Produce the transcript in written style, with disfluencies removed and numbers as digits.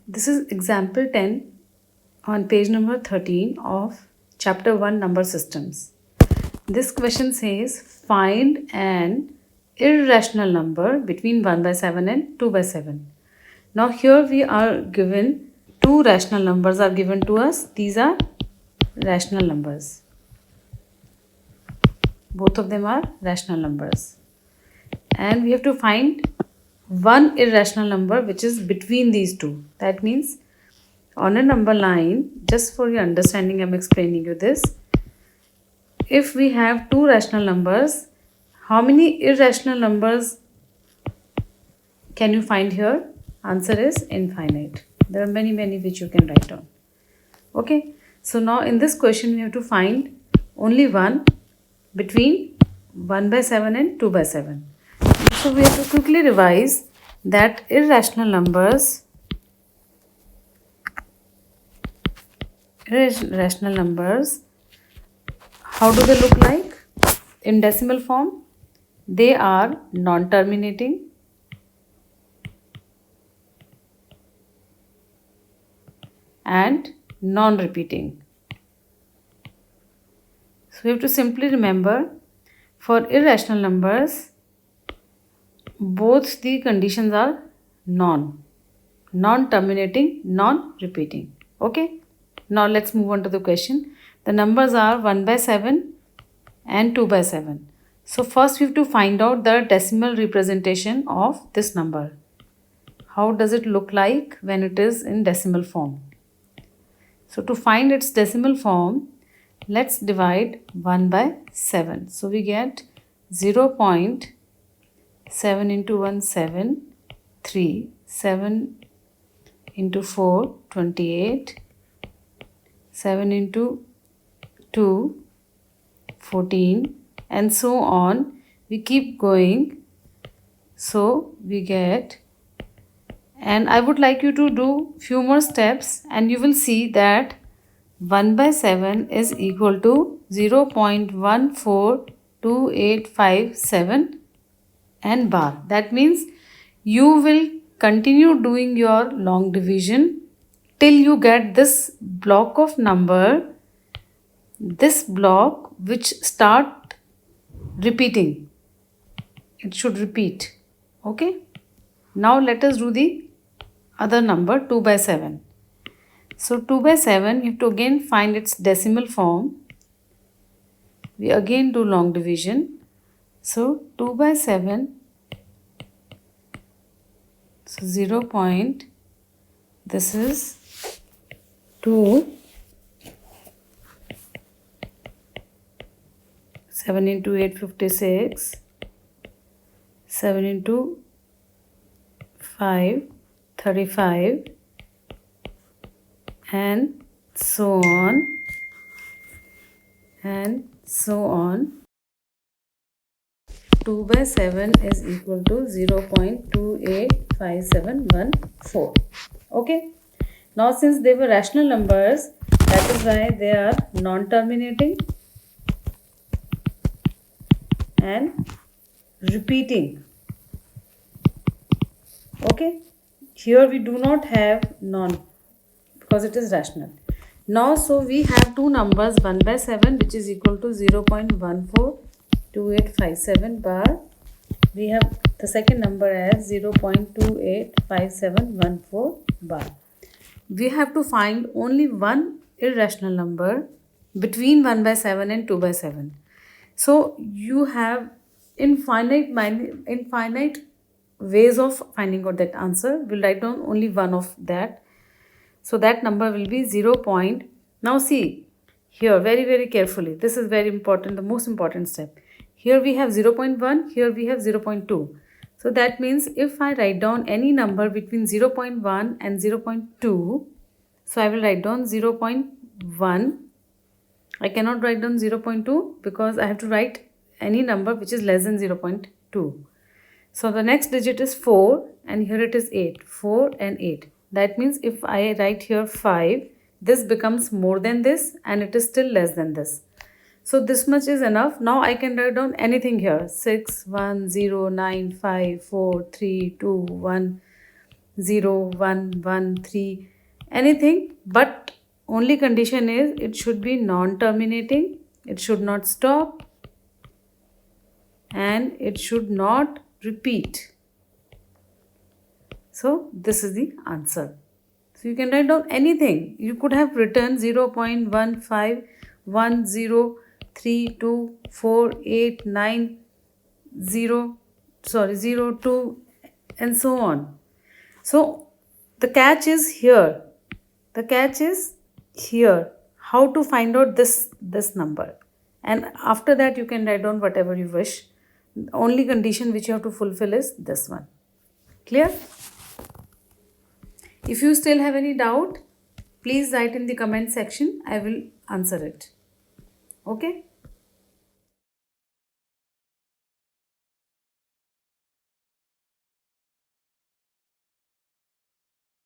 This is example 10 on page number 13 of chapter 1 number systems. This question says find an irrational number between 1 by 7 and 2 by 7. Now here we are given two rational numbers are given to us. These are rational numbers. Both of them are rational numbers. And we have to find one irrational number which is between these two. That means on a number line, just for your understanding, I'm explaining you this. If we have two rational numbers, how many irrational numbers can you find here? Answer is infinite. There are many which you can write down. Okay. So now in this question, we have to find only one between 1 by 7 and 2 by 7. So we have to quickly revise that irrational numbers how do they look like? In decimal form, they are non-terminating, and non-repeating. So we have to simply remember, for irrational numbers, both the conditions are non-terminating, non-repeating. Okay. Now let's move on to the question. The numbers are 1 by 7 and 2 by 7. So first we have to find out the decimal representation of this number. How does it look like when it is in decimal form? So to find its decimal form, let's divide 1 by 7. So we get 0.7 into 1, 7, 3, 7 into 4, 28, 7 into 2, 14, and so on. We keep going. So we get, and I would like you to do few more steps and you will see that 1 by 7 is equal to 0.142857 and bar. That means you will continue doing your long division till you get this block of number, this block which start repeating. It should repeat. Okay. Now let us do the other number, 2 by 7. So 2 by 7, you have to again find its decimal form. We again do long division. So 2 by 7, so 0. This is 2, 7 into 8, 56, 7 into 5, 35, and so on, and so on. 2 by 7 is equal to 0.285714. Okay. Now since they were rational numbers, that is why they are non-terminating and repeating. Okay. Here we do not have non because it is rational. Now so we have two numbers, 1 by 7 which is equal to 0.142857 bar. We have the second number as 0.285714 bar. We have to find only one irrational number between 1 by 7 and 2 by 7. So you have infinite ways of finding out that answer. We'll write down only one of that. So that number will be 0. Now see here very carefully. This is very important, the most important step. Here we have 0.1, here we have 0.2. So that means if I write down any number between 0.1 and 0.2, so I will write down 0.1. I cannot write down 0.2 because I have to write any number which is less than 0.2. So the next digit is 4 and here it is 8. 4 and 8. That means if I write here 5, this becomes more than this and it is still less than this. So this much is enough. Now I can write down anything here. 6, 1, 0, 9, 5, 4, 3, 2, 1. 0, 1, 1, 3, anything, but only condition is it should be non-terminating, it should not stop, and it should not repeat. So this is the answer. So you can write down anything. You could have written 0.1510324890 02 and so on. So the catch is here. The catch is here. How to find out this number. And after that you can write down whatever you wish. The only condition which you have to fulfill is this one. Clear? If you still have any doubt, please write in the comment section. I will answer it. Okay?